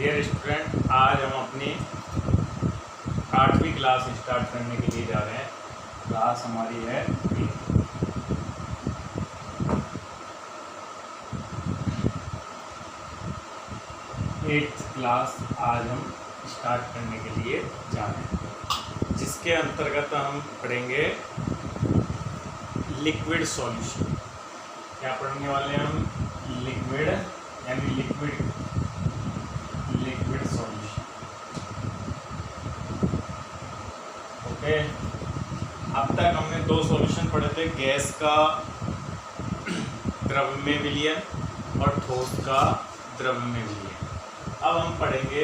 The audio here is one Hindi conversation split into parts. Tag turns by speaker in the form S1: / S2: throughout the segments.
S1: डियर स्टूडेंट, आज हम अपनी 8वीं क्लास स्टार्ट करने के लिए जा रहे हैं। क्लास हमारी है 8th क्लास आज हम स्टार्ट करने के लिए जा रहे हैं, जिसके अंतर्गत हम पढ़ेंगे लिक्विड सॉल्यूशन। क्या पढ़ने वाले हैं हम? लिक्विड यानी लिक्विड सॉल्यूशन। ओके, अब तक हमने दो सॉल्यूशन पढ़े थे, गैस का द्रव में विलयन और ठोस का द्रव में विलयन। अब हम पढ़ेंगे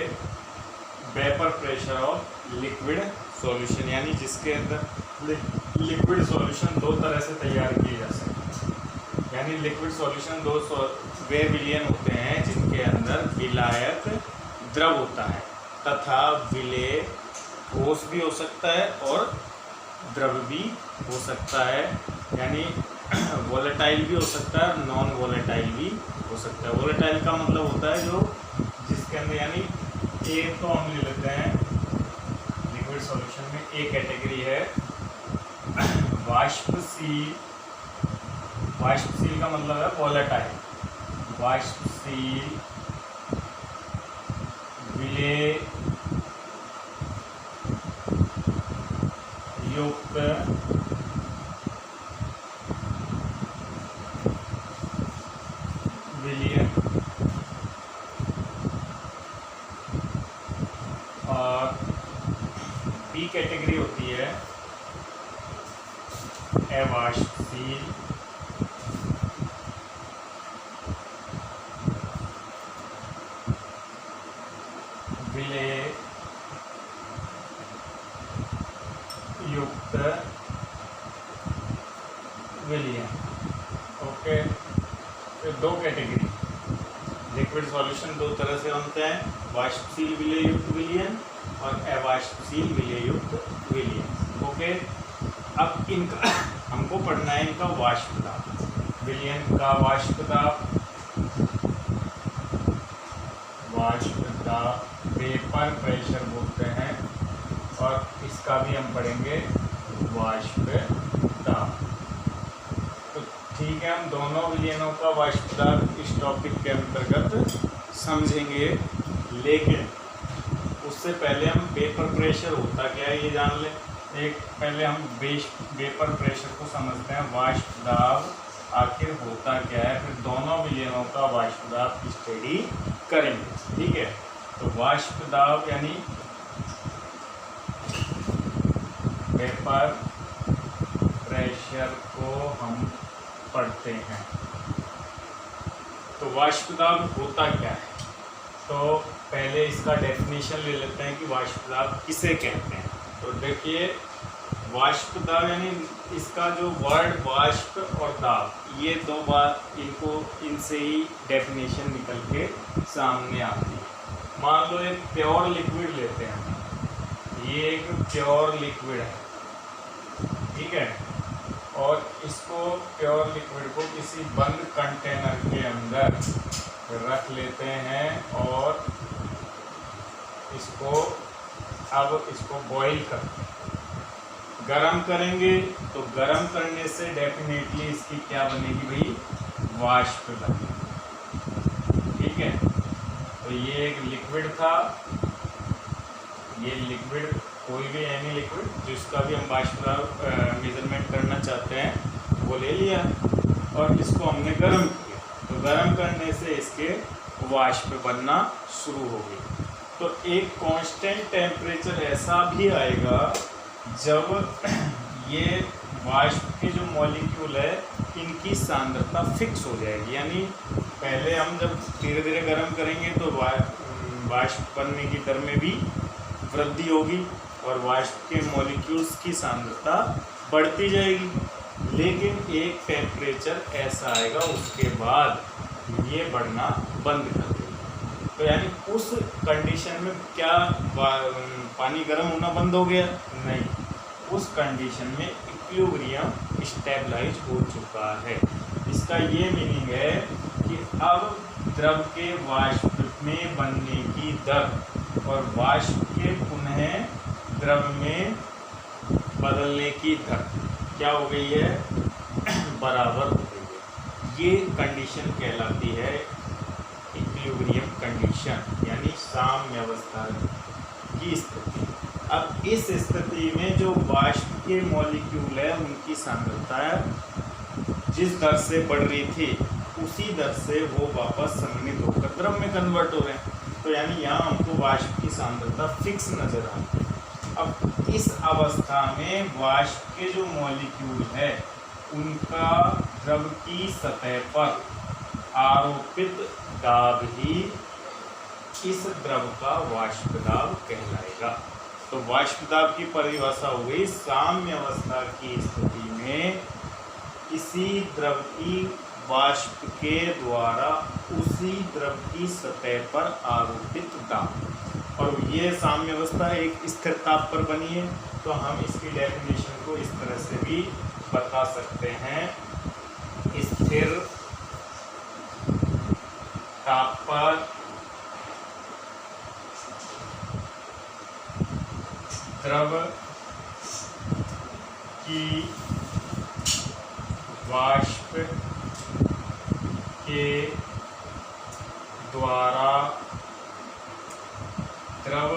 S1: vapour pressure of liquid solution, यानी जिसके अंदर लिक्विड सॉल्यूशन दो तरह से तैयार किए जा सकते हैं। यानी लिक्विड सॉल्यूशन वे विलयन होते हैं जिनके अंदर विलायक द्रव होता है तथा विलेय ठोस भी हो सकता है और द्रव भी हो सकता है, यानी वोलेटाइल भी हो सकता है, नॉन वोलेटाइल भी हो सकता है। वोलेटाइल का मतलब होता है जो जिसके अंदर, यानी एक तो हम ले लेते हैं लिक्विड सॉल्यूशन में एक कैटेगरी है वाष्पशील। वाष्पशील का मतलब है वोलेटाइल। वाष्पशील विलेय युक्त विलयन और बी कैटेगरी होती है अवाष्पशील विलेय युक्त विलयन। ओके, तो दो कैटेगरी लिक्विड सॉल्यूशन दो तरह से बनते हैं, वाष्पशील विलेय युक्त विलयन और अवाष्पशील विलेय युक्त विलयन। ओके, अब इनका हमको पढ़ना है इनका वाष्प दाब। विलयन का वाष्प दाब वेपर प्रेशर बोलते हैं, और इसका भी हम पढ़ेंगे वाष्प दाब। तो ठीक है, हम दोनों विलयनों का वाष्प दाब इस टॉपिक के अंतर्गत समझेंगे, लेकिन उससे पहले हम वेपर प्रेशर होता क्या है ये जान लें। पहले हम वेपर प्रेशर को समझते हैं, वाष्प दाब आखिर होता क्या है, फिर दोनों विलयनों का वाष्प दाब स्टडी करेंगे। ठीक है, तो वाष्प दाब यानी वेपर प्रेशर को हम पढ़ते हैं। तो वाष्प दाब होता क्या है, तो पहले इसका डेफिनेशन ले लेते हैं कि वाष्प दाब किसे कहते हैं। तो देखिए, वाष्प दाब यानी इसका जो वर्ड वाष्प और दाब, ये दो बार इनसे ही डेफिनेशन निकल के सामने आती है। मान लो एक प्योर लिक्विड लेते हैं, ये एक प्योर लिक्विड है, ठीक है, और इसको प्योर लिक्विड को किसी बंद कंटेनर के अंदर रख लेते हैं और इसको बॉईल करते हैं। गरम करेंगे तो गरम करने से डेफिनेटली इसकी क्या बनेगी भाई? वाष्प बनेगी। ठीक है, तो ये एक लिक्विड था, ये लिक्विड कोई भी एनी लिक्विड जिसका भी हम वाष्प मेजरमेंट करना चाहते हैं वो ले लिया और इसको हमने गर्म किया, तो गर्म करने से इसके वाष्प बनना शुरू हो गई। तो एक कांस्टेंट टेम्परेचर ऐसा भी आएगा जब ये वाष्प के जो मॉलिक्यूल है इनकी सांद्रता फिक्स हो जाएगी, यानी पहले हम जब धीरे धीरे गर्म करेंगे तो वाष्प बनने की दर में भी वृद्धि होगी और वाष्प के मॉलिक्यूल्स की सांद्रता बढ़ती जाएगी। लेकिन एक टेम्परेचर ऐसा आएगा उसके बाद ये बढ़ना बंद कर देगा। तो यानी उस कंडीशन में क्या पानी गर्म होना बंद हो गया? नहीं, उस कंडीशन में इक्विलिब्रियम स्टेबलाइज हो चुका है। इसका ये मीनिंग है कि अब द्रव के वाष्प में बनने की दर और वाष्प के पुनः द्रव में बदलने की दर क्या हो गई है, बराबर हो गई है। ये कंडीशन कहलाती है इक्विलिब्रियम कंडीशन, यानी साम्य अवस्था की स्थिति। अब इस स्थिति में जो वाष्प के मॉलिक्यूल है उनकी सांद्रता जिस दर से बढ़ रही थी उसी दर से वो वापस संघनित होकर द्रव में कन्वर्ट हो रहे हैं। तो यानी यहाँ हमको वाष्प की सांद्रता फिक्स नजर आती है। अब इस अवस्था में वाष्प के जो मॉलिक्यूल है उनका द्रव की सतह पर आरोपित दाब ही इस द्रव का वाष्प दाब कहलाएगा। तो वाष्प दाब की परिभाषा हो गई, साम्य अवस्था की स्थिति में किसी द्रव की वाष्प के द्वारा उसी द्रव की सतह पर आरोपित दाब। और ये साम्य अवस्था एक स्थिर ताप पर बनी है, तो हम इसकी डेफिनेशन को इस तरह से भी बता सकते हैं, स्थिर ताप पर द्रव की वाष्प के द्वारा द्रव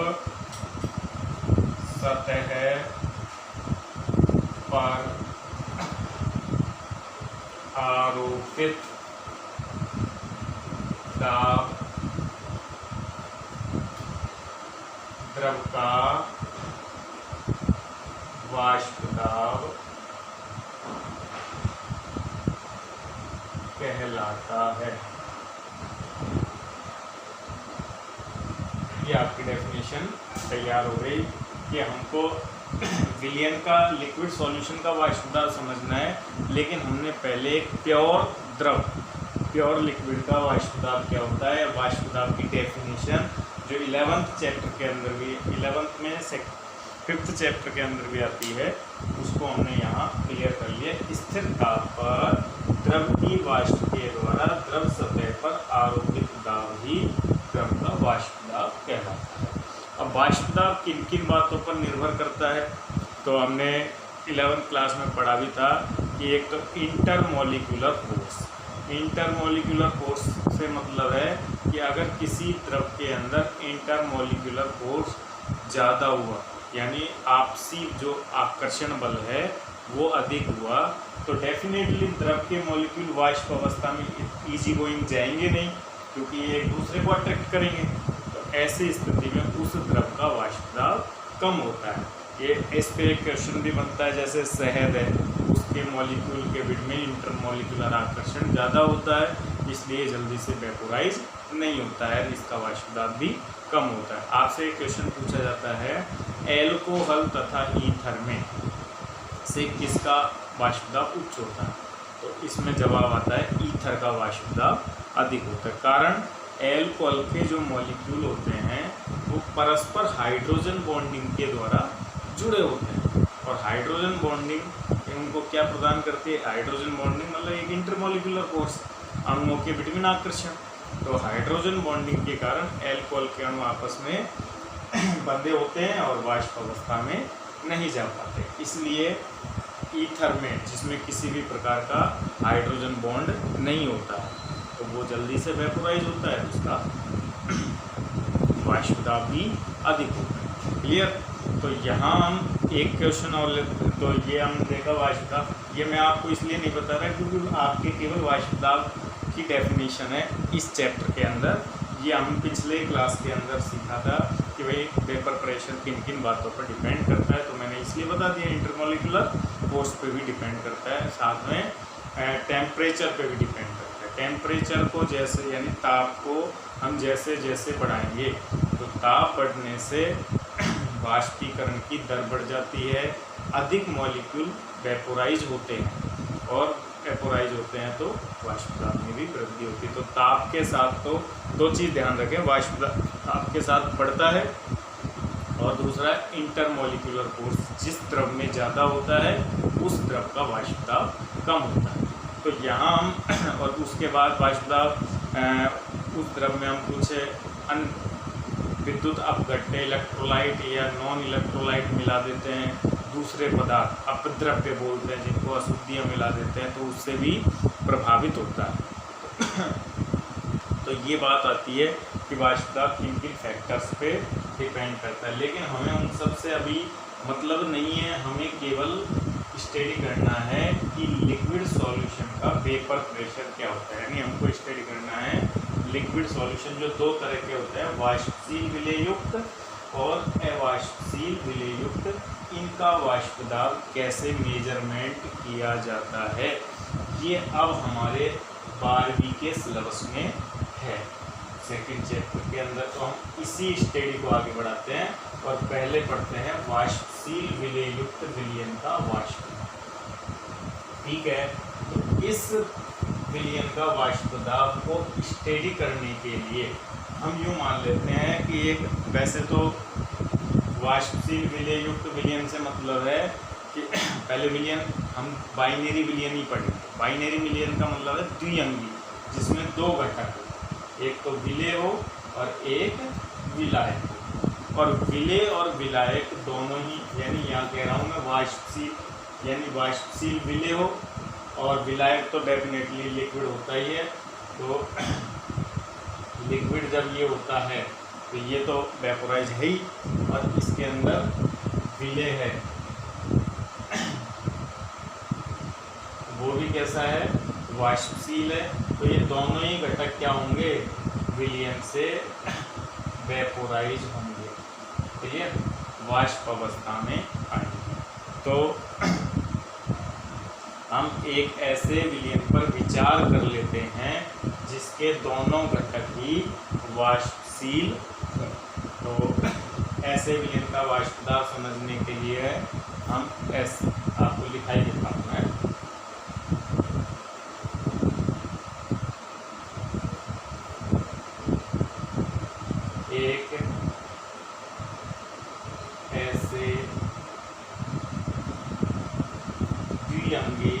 S1: सतह पर आरोपित दाब द्रव का वाष्प दाब कहलाता है। ये आपकी डेफिनेशन तैयार हो गई कि हमको विलयन का लिक्विड सॉल्यूशन का वाष्प दाब समझना है, लेकिन हमने पहले एक प्योर लिक्विड का वाष्प दाब क्या होता है, वाष्प दाब की डेफिनेशन जो 11th चैप्टर के अंदर भी 11th में 5th चैप्टर के अंदर भी आती है, उसको हमने यहाँ क्लियर कर लिया। स्थिर ताप पर द्रव की वाष्प के द्वारा द्रव सतह पर आरोपित दाब ही द्रव का वाष्प दाब कहलाता है। अब वाष्प दाब किन किन बातों पर निर्भर करता है, तो हमने 11th क्लास में पढ़ा भी था कि एक तो इंटरमोलिकुलर फोर्स। इंटरमोलिकुलर फोर्स से मतलब है कि अगर किसी द्रव के अंदर इंटरमोलिकुलर फोर्स ज़्यादा हुआ, यानी आपसी जो आकर्षण बल है वो अधिक हुआ, तो डेफिनेटली द्रव के मॉलिक्यूल वाष्प अवस्था में इजी गोइंग जाएंगे नहीं, क्योंकि ये एक दूसरे को अट्रैक्ट करेंगे। तो ऐसी स्थिति में उस द्रव का वाष्प दाब कम होता है। ये इस पे एक क्वेश्चन भी बनता है, जैसे शहद है, उसके मॉलिक्यूल के बीच में इंटरमोलिकुलर आकर्षण ज़्यादा होता है, इसलिए जल्दी से वेपोराइज नहीं होता है, इसका वाष्प दाब भी कम होता है। आपसे एक क्वेश्चन पूछा जाता है, एल्कोहल तथा ईथर में से किसका वाष्प दाब उच्च होता है, तो इसमें जवाब आता है ईथर का वाष्प दाब अधिक होता है। कारण एल्कोहल के जो मॉलिक्यूल होते हैं वो परस्पर हाइड्रोजन बॉन्डिंग के द्वारा जुड़े होते हैं, और हाइड्रोजन बॉन्डिंग उनको क्या प्रदान करती है, हाइड्रोजन बॉन्डिंग मतलब एक इंटरमोलिकुलर फोर्स, अणुओं के बीच में आकर्षण। तो हाइड्रोजन बॉन्डिंग के कारण एल्कोहल के अणु आपस में बंधे होते हैं और वाष्प अवस्था में नहीं जा पाते, इसलिए ईथर में जिसमें किसी भी प्रकार का हाइड्रोजन बॉन्ड नहीं होता है तो वो जल्दी से वेपोराइज होता है, उसका वाष्प दाब भी अधिक होता है। क्लियर। तो यहाँ हम एक क्वेश्चन और लेते, तो ये हम देखा वाष्प दाब, ये मैं आपको इसलिए नहीं बता रहा क्योंकि आपके केवल वाष्प दाब की डेफिनेशन है इस चैप्टर के अंदर। ये हम पिछले क्लास के अंदर सीखा था कि भाई वेपर प्रेशर किन किन बातों पर डिपेंड करता है, तो मैंने इसलिए बता दिया। इंटरमोलिकुलर फोर्स पे भी डिपेंड करता है, साथ में टेम्परेचर पे भी डिपेंड करता है। टेम्परेचर को जैसे यानी ताप को हम जैसे जैसे बढ़ाएंगे तो ताप बढ़ने से वाष्पीकरण की दर बढ़ जाती है, अधिक मॉलिक्यूल वेपोराइज होते हैं, और वेपोराइज होते हैं तो वाष्प दाब में भी वृद्धि होती है। तो ताप के साथ तो दो चीज़ ध्यान रखें, वाष्प दाब ताप के साथ बढ़ता है, और दूसरा इंटरमोलिकुलर फोर्स जिस द्रव में ज़्यादा होता है उस द्रव का वाष्प दाब कम होता है। तो यहाँ हम और उसके बाद वाष्प दाब उस द्रव में हम कुछ विद्युत अपघट्य इलेक्ट्रोलाइट या नॉन इलेक्ट्रोलाइट मिला देते हैं, दूसरे पदार्थ अपद्रव्य बोलते हैं जिनको, अशुद्धियाँ मिला देते हैं, तो उससे भी प्रभावित होता है। तो ये बात आती है कि वाष्प दाब किन किन फैक्टर्स पे डिपेंड करता है, लेकिन हमें उन सब से अभी मतलब नहीं है। हमें केवल स्टडी करना है कि लिक्विड सॉल्यूशन का वेपर प्रेशर क्या होता है, यानी हमको स्टडी करना है लिक्विड सॉल्यूशन जो दो तरह के होते हैं, वाष्पशील विलययुक्त और अवाष्पशील विलययुक्त, इनका वाष्प दाब कैसे मेजरमेंट किया जाता है, ये अब हमारे 12वीं के सिलेबस में है, सेकंड चैप्टर के अंदर। तो हम इसी स्टडी को आगे बढ़ाते हैं और पहले पढ़ते हैं वाष्पशील विलययुक्त विलयन का वाष्प। ठीक है, तो इस विलयन का वाष्प दाब को स्टडी करने के लिए हम यूँ मान लेते हैं कि एक, वैसे तो वाष्पशील विलययुक्त विलयन से मतलब है कि पहले विलयन हम बाइनरी विलयन ही पढ़ेंगे। बाइनरी विलयन का मतलब है द्विअंगी, जिसमें दो घटक, एक तो विलेय हो और एक विलायक हो, और विलेय और विलायक दोनों ही, यानी यहाँ कह रहा हूँ मैं वाष्पशील, यानी वाष्पशील विलेय हो, और विलायक तो डेफिनेटली लिक्विड होता ही है। तो लिक्विड जब ये होता है तो ये तो वेपोराइज है ही, और इसके अंदर विलेय है, वो भी कैसा है, वाष्पशील है। तो ये दोनों ही घटक क्या होंगे, विलयन से वेपोराइज होंगे, तो ये वाष्प अवस्था में आएंगे। तो हम एक ऐसे विलयन पर विचार कर लेते हैं जिसके दोनों घटक ही वाष्पशील हों। तो ऐसे विलयन का वाष्प दाब समझने के लिए हम ऐसे आपको लिखाई देता हूँ मैं। एक ऐसे द्विअंगी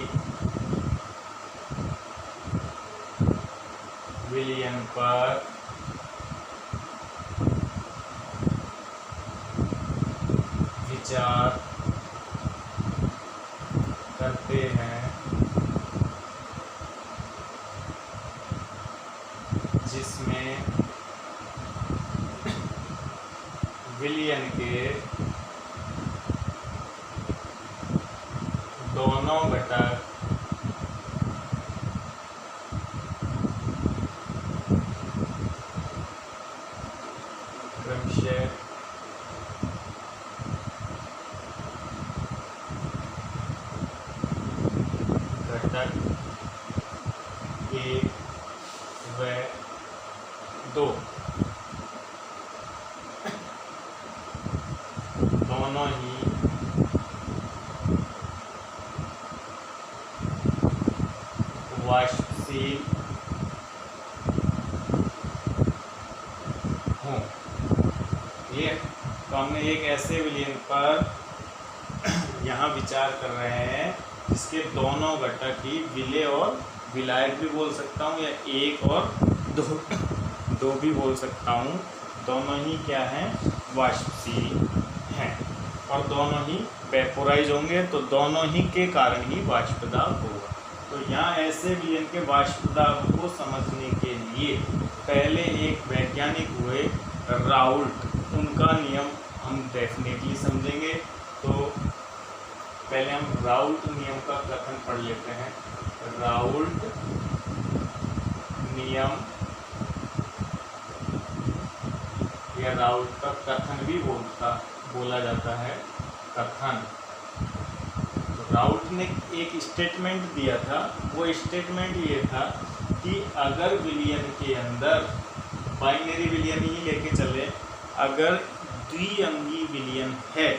S1: विलयन पर विचार करते हैं जिसमें विलयन के दोनों घटक क्रमशः घटक 1 व 2 दोनों ही वाष्पशील हों। ये तो हमने एक ऐसे विलयन पर यहाँ विचार कर रहे हैं जिसके दोनों घटक ही विलेय और विलायक भी बोल सकता हूँ, या एक और दो भी बोल सकता हूँ, दोनों ही क्या हैं, वाष्पशील हैं, और दोनों ही वेपोराइज होंगे, तो दोनों ही के कारण ही वाष्प दाब होगा। तो यहाँ ऐसे विलयन के वाष्प दाब को समझने के लिए पहले एक वैज्ञानिक हुए राउल्ट, उनका नियम हम डेफिनेटली समझेंगे। तो पहले हम राउल्ट नियम का कथन पढ़ लेते हैं। राउल्ट नियम या राउल्ट का कथन भी बोला जाता है, कथन। तो राउल्ट ने एक स्टेटमेंट दिया था, वो स्टेटमेंट ये था कि अगर विलयन के अंदर, बाइनरी विलयन ही लेके चले, अगर द्विअंगी विलयन है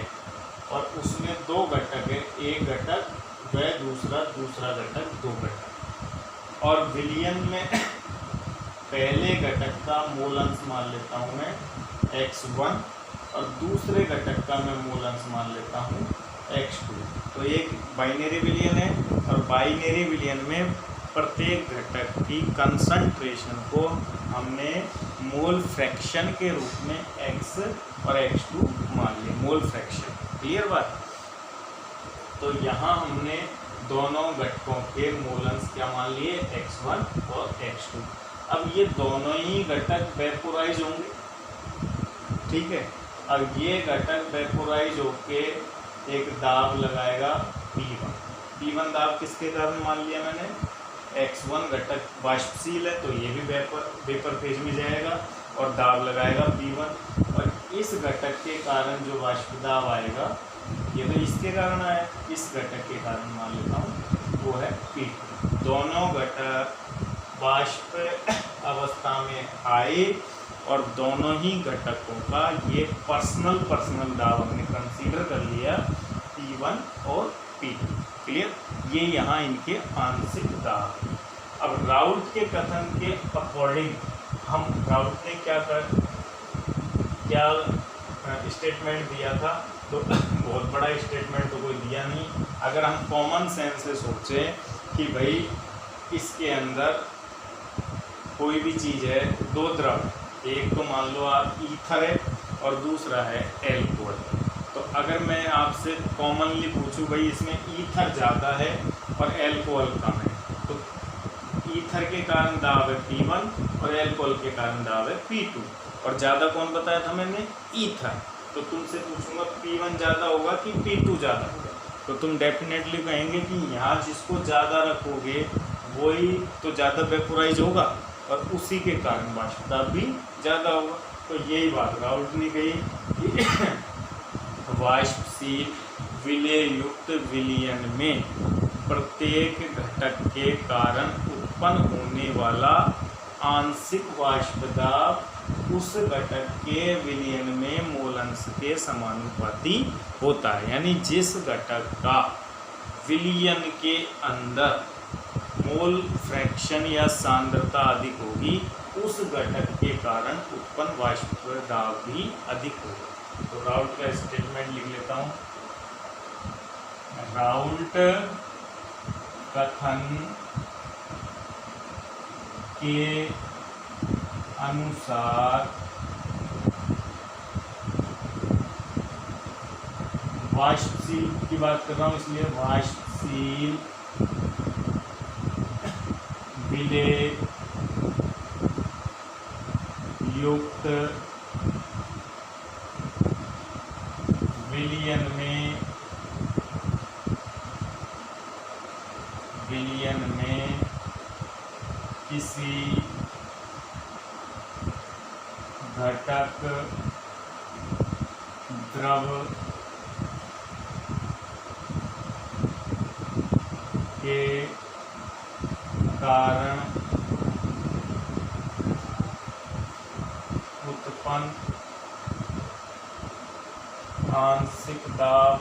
S1: और उसमें दो घटक है, एक घटक व दूसरा घटक, दो घटक, और विलयन में पहले घटक का मूल अंश मान लेता हूँ मैं x1 और दूसरे घटक का मैं मूल अंश मान लेता हूँ x2। तो एक बाइनरी विलयन है, और बाइनरी विलयन में प्रत्येक घटक की कंसंट्रेशन को हमने मोल फ्रैक्शन के रूप में x और x2 मान लिया, मोल फ्रैक्शन। क्लियर बात। तो यहाँ हमने दोनों घटकों के मोलंस क्या मान लिए, x1 और x2। अब ये दोनों ही घटक वेपोराइज होंगे, ठीक है। अब ये घटक वेपोराइज होके एक दाब लगाएगा P1। P1 दाब किसके कारण मान लिया मैंने, x1 घटक वाष्पशील है तो ये भी वेपर फेज में जाएगा और दाब लगाएगा P1। और इस घटक के कारण जो वाष्प दाब आएगा ये तो इसके कारण आया, इस घटक के कारण मान लेता हूँ वो है P2। दोनों घटक वाष्प अवस्था में आए और दोनों ही घटकों का ये पर्सनल दाब हमने कंसीडर कर लिया, P1 और P2। क्लियर। ये यहाँ इनके आंशिक दाब। अब राउल्ट के कथन के अकॉर्डिंग हम, राउल्ट ने क्या स्टेटमेंट दिया था, तो बहुत बड़ा स्टेटमेंट तो कोई दिया नहीं। अगर हम कॉमन सेंस से सोचें कि भाई इसके अंदर कोई भी चीज़ है, दो द्रव, एक तो मान लो आप ईथर है और दूसरा है एल्कोहल। तो अगर मैं आपसे कॉमनली पूछूं भाई इसमें ईथर ज़्यादा है और एल्कोहल कम है, तो ईथर के कारण दाब है P1 और एल्कोहल के कारण दाब है P2। और ज़्यादा कौन बताया था मैंने, ईथर। तो तुमसे पूछूंगा P1 ज़्यादा होगा कि P2 ज़्यादा होगा, तो तुम डेफिनेटली कहेंगे कि यहाँ जिसको ज़्यादा रखोगे वही तो ज़्यादा वेपोराइज होगा और उसी के कारण वाष्प दाब भी ज़्यादा होगा। तो यही बात राउल्ट ने कही कि वाष्पशील विलेय युक्त विलयन में प्रत्येक घटक के कारण उत्पन्न होने वाला आंशिक वाष्प दाब उस घटक के विलयन में मोलंश के समानुपाती होता है। यानी जिस घटक का विलयन के अंदर मोल फ्रैक्शन या सांद्रता अधिक होगी उस घटक के कारण उत्पन्न वाष्प दाब भी अधिक होगा। तो राउल्ट का स्टेटमेंट लिख लेता हूँ। राउल्ट कथन के अनुसार वाष्पशील की बात कर रहा हूँ, इसलिए वाष्पशील विलेय युक्त विलयन में किसी घटक द्रव के कारण उत्पन्न आंशिक दाब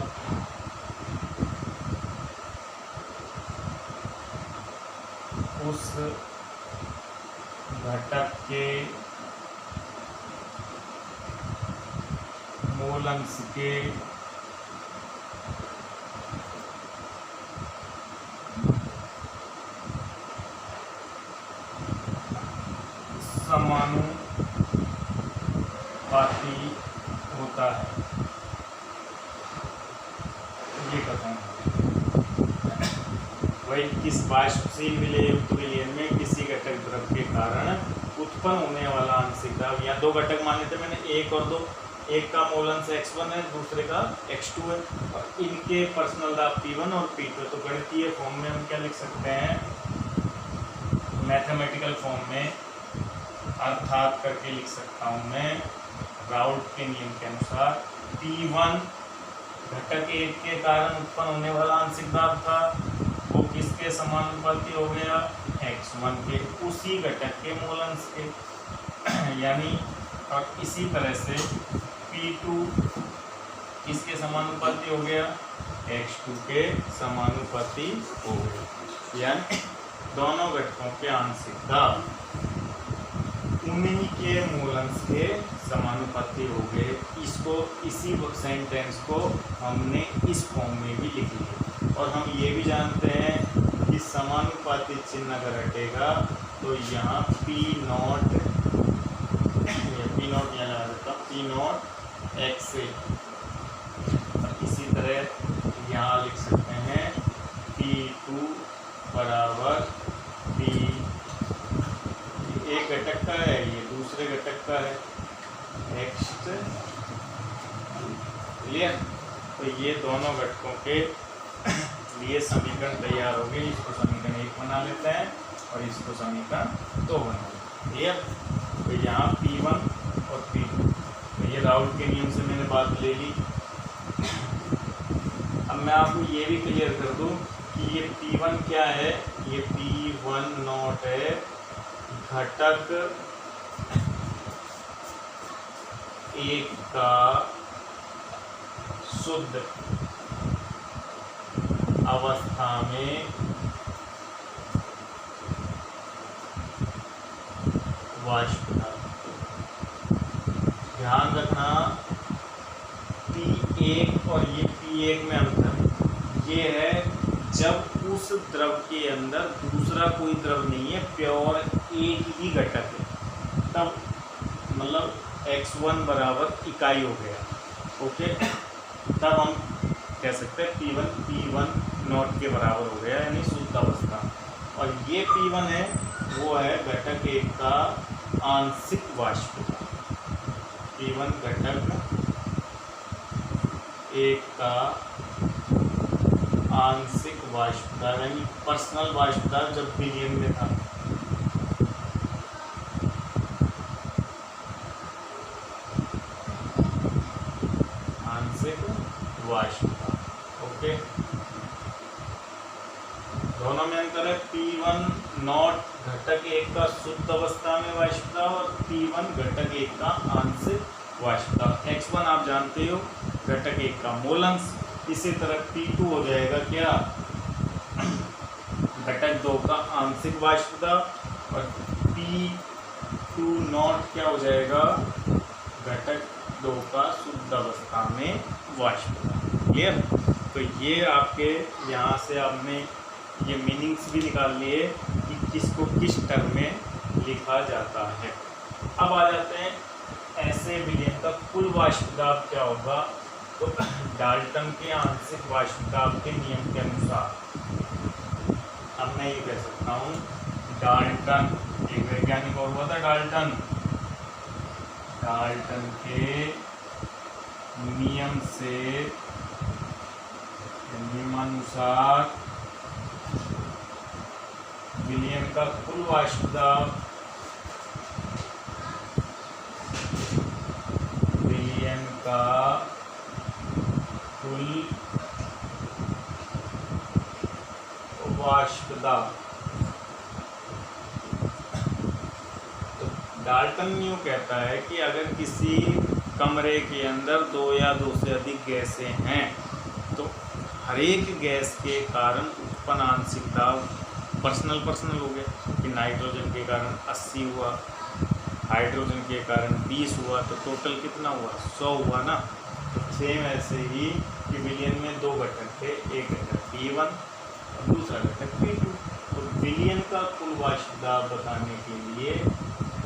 S1: उस घटक के मोलंश के समानुपाती होता है। ये कथन वही किस वाष्पशील विलेय युक्त विलयन में किसी घटक द्रव के कारण उत्पन्न होने वाला आंशिक दाब, या दो घटक मान लेते मैंने, एक और दो, एक का मोलंश x1 है दूसरे का x2 है और इनके पर्सनल दाब P1 और P2। तो गणितीय फॉर्म में हम क्या लिख सकते हैं, मैथमेटिकल फॉर्म में अर्थात करके लिख सकता हूँ मैं, राउल्ट के नियम के अनुसार P1 घटक एक के कारण उत्पन्न होने वाला आंशिक दाब था, वो किसके समानुपाती हो गया, x1 के, उसी घटक के मोलंश के। यानी और इसी तरह से P2 किसके समानुपाती हो गया, x2 के समानुपाती हो गया। यानी दोनों घटकों के आंशिक दाब उन्हीं के मोलंश के समानुपाती हो गए। इसको, इसी सेंटेंस को हमने इस फॉर्म में भी लिख लिया। और हम ये भी जानते हैं कि समानुपाती चिन्ह अगर हटेगा तो यहाँ P नॉट, P नॉट यहाँ लगा देता हूँ, P नॉट एक्स ए। इसी तरह यहाँ लिख सकते हैं P2 बराबर P, एक घटक का है, ये दूसरे घटक का है, नेक्स्ट, क्लियर। तो ये दोनों घटकों के लिए समीकरण तैयार हो गए। इसको समीकरण 1 बना लेते हैं और इसको समीकरण 2 बना लेते हैं, क्लियर। तो यहाँ P1 और P2, तो ये राउल के नियम से मैंने बात ले ली। अब मैं आपको ये भी क्लियर कर दूं कि ये P1 क्या है, ये P1 नॉट है घटक एक का शुद्ध अवस्था में वाष्प पदार्थ। ध्यान रखना P1 और ये P1 में अंतर है। ये है जब उस द्रव के अंदर दूसरा कोई द्रव नहीं है, प्योर एक ही घटक है, तब मतलब x1 बराबर इकाई हो गया, ओके। तब हम कह सकते हैं P1 नॉट के बराबर हो गया, यानी शुद्ध अवस्था। और ये P1 है, वो है घटक एक का आंशिक वाष्प। P1 घटक एक का आंशिक वाष्प, यानी पर्सनल वाष्प जब विलयन में था। वाष्प, ओके। दोनों में अंतर है, P1 नॉट घटक एक का शुद्ध अवस्था में वाष्प और P1 घटक एक का आंशिक वाष्प। x1 आप जानते हो घटक एक का मोल अंश। इसी तरह P2 हो जाएगा क्या, घटक 2 का आंशिक वाष्प और P2 नॉट क्या हो जाएगा, घटक 2 का शुद्ध अवस्था में वाष्प, क्लियर। तो ये आपके यहाँ से आपने ये मीनिंग्स भी निकाल लिए कि किसको किस टर्म में लिखा जाता है। अब आ जाते हैं ऐसे विलयन का कुल वाष्प दाब क्या होगा। तो डाल्टन के आंशिक वाष्प दाब के नियम के अनुसार अब मैं ये कह सकता हूँ, डाल्टन एक वैज्ञानिक और हुआ था, डाल्टन के नियम से नियमानुसार विलयन का कुल वाष्प दाब, विलयन का कुल वाष्प दाब। तो डाल्टन यूँ कहता है कि अगर किसी कमरे के अंदर 2 या 2 से अधिक गैसें हैं तो हर एक गैस के कारण उत्पन्न आंशिक दाब पर्सनल हो गया कि नाइट्रोजन के कारण 80 हुआ, हाइड्रोजन के कारण 20 हुआ, तो टोटल कितना हुआ, 100 हुआ ना। तो सेम ऐसे ही कि विलयन में 2 घटक थे, एक घटक P1 और दूसरा घटक P2। तो विलयन का कुल वाष्प दाब बताने के लिए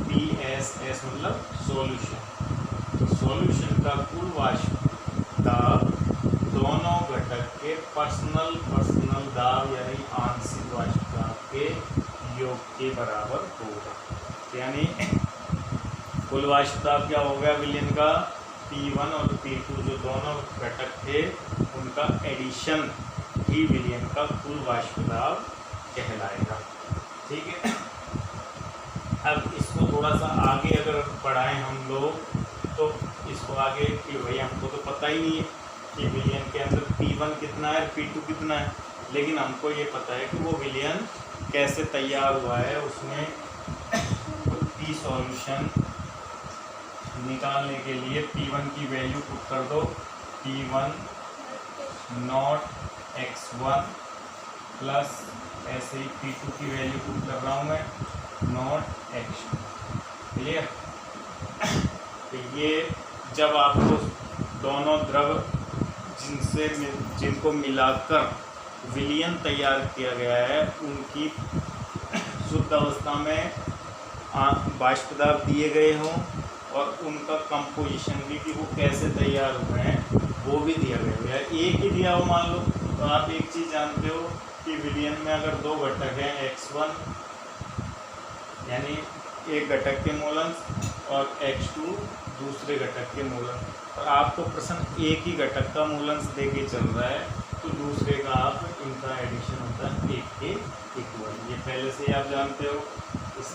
S1: PSS मतलब सॉल्यूशन, तो सॉल्यूशन का कुल वाष्प दाब दोनों घटक के पर्सनल दाब यानी आंशिक वाष्प दाब के योग के बराबर होगा। यानी कुल वाष्प दाब क्या होगा विलयन का, P1 और P2 जो दोनों घटक थे उनका एडिशन ही विलयन का कुल वाष्प दाब कहलाएगा, ठीक है। अब इसको थोड़ा सा आगे अगर बढ़ाएं हम लोग तो इसको आगे कि भाई हमको तो पता ही नहीं है कि विलयन के अंदर P1 कितना है, P2 कितना है, लेकिन हमको ये पता है कि वो विलयन कैसे तैयार हुआ है। उसमें P सॉल्यूशन निकालने के लिए P1 की वैल्यू पुट कर दो, P1 नॉट x1 प्लस ऐसे ही P2 की वैल्यू पुट कर रहा हूँ मैं, नॉट x2, क्लियर। तो ये जब आपको दोनों द्रव जिनको मिलाकर विलयन तैयार किया गया है उनकी शुद्ध अवस्था में वाष्प दाब दिए गए हों और उनका कंपोजिशन भी कि वो कैसे तैयार हुए हैं वो भी दिया गया है। एक ही दिया हो मान लो, तो आप एक चीज़ जानते हो कि विलयन में अगर दो घटक हैं x1 यानी एक घटक के मूलंश और x2 दूसरे घटक के मूलंश, और आपको प्रश्न एक ही घटक का मूलंश दे के चल रहा है तो दूसरे का आप इनका एडिशन होता है एक के इक्वल। ये पहले से ही आप जानते हो। इस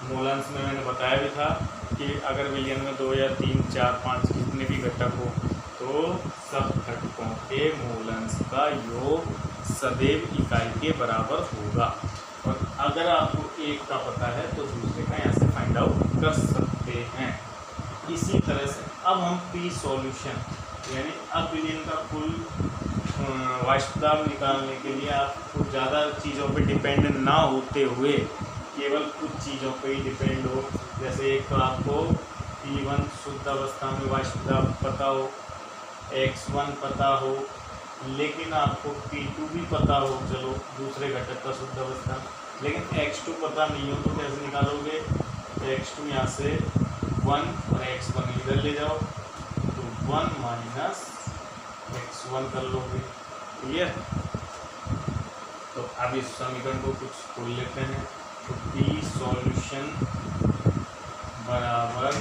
S1: मूलंश में मैंने बताया भी था कि अगर विलयन में 2 या 3, 4, 5 जितने भी घटक हो तो सब घटकों के मूलंश का योग सदैव इकाई के बराबर होगा। और अगर आपको एक का पता है तो दूसरे का यहाँ से फाइंड आउट कर सकते हैं। इसी तरह से अब हम पी सॉल्यूशन यानी अब विलयन का कुल वाष्प दाब निकालने के लिए आपको ज़्यादा चीज़ों पे डिपेंड ना होते हुए केवल कुछ चीज़ों पे ही डिपेंड हो। जैसे एक तो आपको P1 शुद्ध अवस्था में वाष्प दाब पता हो, x1 पता हो, लेकिन आपको P2 भी पता हो, चलो दूसरे घटक का शुद्ध अवस्था, लेकिन x2 पता नहीं हो तो कैसे निकालोगे? x2 यहाँ से 1 और x1 इधर ले जाओ तो 1 माइनस x1 कर लोगे। क्लियर? तो अब इस समीकरण को कुछ खोल लेते हैं। तो P सॉल्यूशन बराबर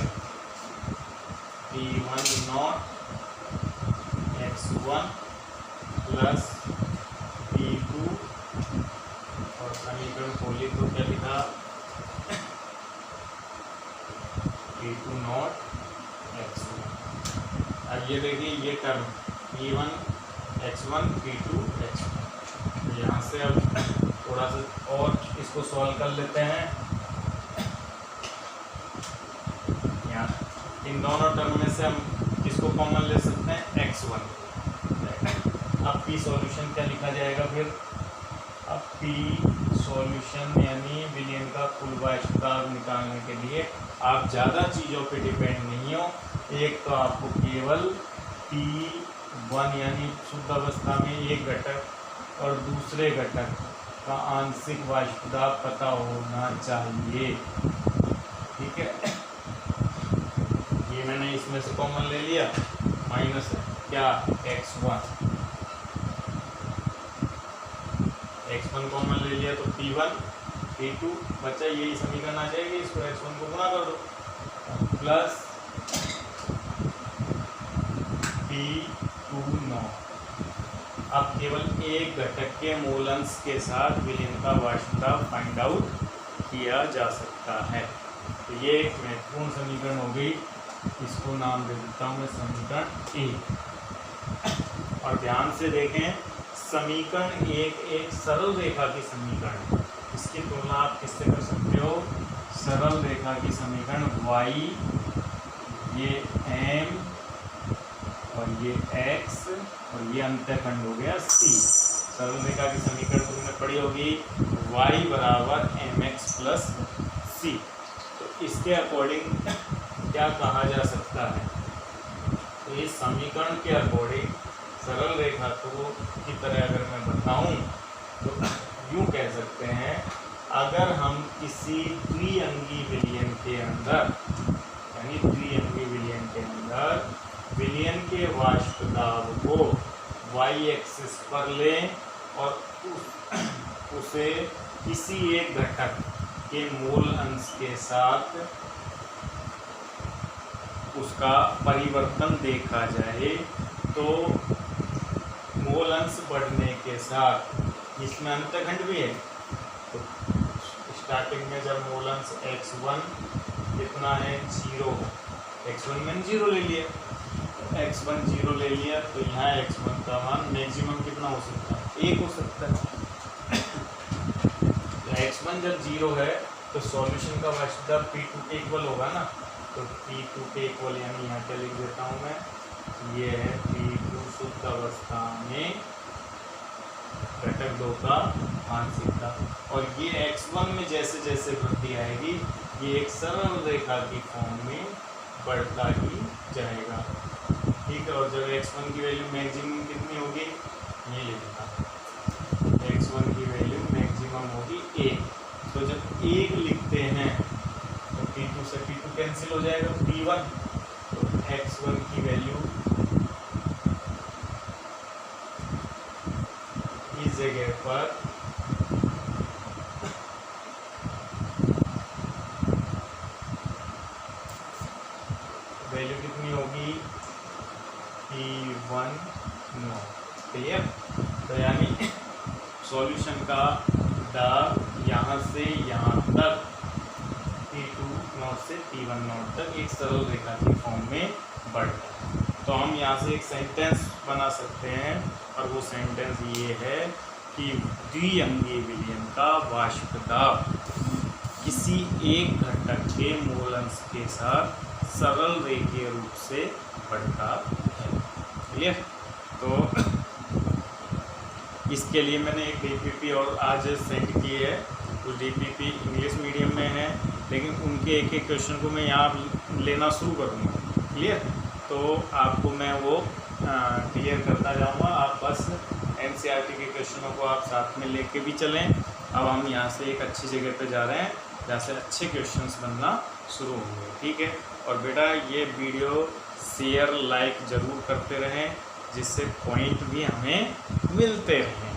S1: P1 not x1 plus P2 और समीकरण खोली तो क्या लिखा? P2 not x1। अब ये देखिए ये term P1 x1 P2 x1, तो यहाँ से अब थोड़ा सा और इसको सॉल्व कर लेते हैं। यहाँ इन दोनों टर्म में से हम किसको कॉमन ले सकते हैं? x1। अब P सॉल्यूशन क्या लिखा जाएगा फिर? अब P सॉल्यूशन यानी विलयन का कुल वाष्प दाब निकालने के लिए आप ज़्यादा चीज़ों पे डिपेंड नहीं हो। एक तो आपको केवल P1 यानी शुद्ध अवस्था में एक घटक और दूसरे घटक का आंशिक वाष्प दाब पता होना चाहिए। ठीक है, ये मैंने इसमें से कॉमन ले लिया, माइनस क्या x1 कॉमन ले लिया तो P1 P2 बच्चा यही समीकरण आ जाएगी। इसको x1 को गुणा कर दो प्लस P2 नॉट। अब केवल एक घटक के मूलंश के साथ विलयन का वाष्प दाब फाइंड आउट किया जा सकता है। तो ये एक महत्वपूर्ण समीकरण हो गई, इसको नाम दे देता हूँ मैं समीकरण ए। और ध्यान से देखें, समीकरण एक सरल रेखा की समीकरण, इसकी तुलना आप किससे कर सकते हो? सरल रेखा की समीकरण y, ये m और ये x और ये अंतःखंड हो गया c। सरल रेखा की समीकरण तुमने पढ़ी होगी y बराबर mx प्लस c। तो इसके अकॉर्डिंग क्या कहा जा सकता है? तो इस समीकरण के अकॉर्डिंग सरल रेखा की तरह अगर मैं बताऊं तो यूँ कह सकते हैं, अगर हम किसी द्विअंगी विलयन के अंदर यानी द्विअंगी विलयन के अंदर विलयन के वाष्प दाब को y एक्सिस पर लें और उसे किसी एक घटक के मूल अंश के साथ उसका परिवर्तन देखा जाए तो मूल अंश बढ़ने के साथ इसमें अंतःखंड भी है। तो स्टार्टिंग में जब मूल अंश x1 कितना है? 0। x1 मैंने 0 ले लिया, x1 0 ले लिया तो यहाँ x1 का मान मैक्सिमम कितना हो सकता है? 1 हो सकता है। तो x1 जब 0 है तो सॉल्यूशन का वाष्प दाब P2 के इक्वल होगा ना। तो P2 के इक्वल यानी यहाँ क्या लिख देता हूँ मैं, ये है P2 शुद्ध अवस्था में घटक 2 का आंशिक दाब। और ये x1 में जैसे जैसे वृद्धि आएगी ये एक सरल रेखा की फॉर्म में बढ़ता ही जाएगा। ठीक है, और जब x1 की वैल्यू मैक्सिमम कितनी होगी? ये लिखना x1 की वैल्यू मैक्सिमम होगी 1। तो जब 1 लिखते हैं तो P2 से P2 कैंसिल हो जाएगा, P1, तो x1 की वैल्यू इस जगह पर वैल्यू कितनी होगी, P1 नो। क्लियर? तो यानी सॉल्यूशन का द यहाँ से यहाँ तक P2 नॉट से P1 नॉट तक एक सरल रेखा के फॉर्म में बढ़ता है। तो हम यहाँ से एक सेंटेंस बना सकते हैं और वो सेंटेंस ये है कि द्विअंगीय विलयन का वाष्प दाब किसी एक घटक के मूल अंश के साथ सरल रेखीय रूप से बढ़ता है। क्लियर? तो इसके लिए मैंने एक डीपीपी और आज सेंड की है। कुछ डीपीपी इंग्लिश मीडियम में है, लेकिन उनके एक एक क्वेश्चन को मैं यहाँ लेना शुरू करूँगा। क्लियर? तो आपको मैं वो क्लियर करता जाऊँगा। आप बस एनसीईआरटी के क्वेश्चनों को आप साथ में लेके भी चलें। अब हम यहाँ से एक अच्छी जगह पे जा रहे हैं जहाँ से अच्छे क्वेश्चंस बनना शुरू होंगे। ठीक है? और बेटा ये वीडियो शेयर लाइक ज़रूर करते रहें, जिससे पॉइंट भी हमें मिलते रहें।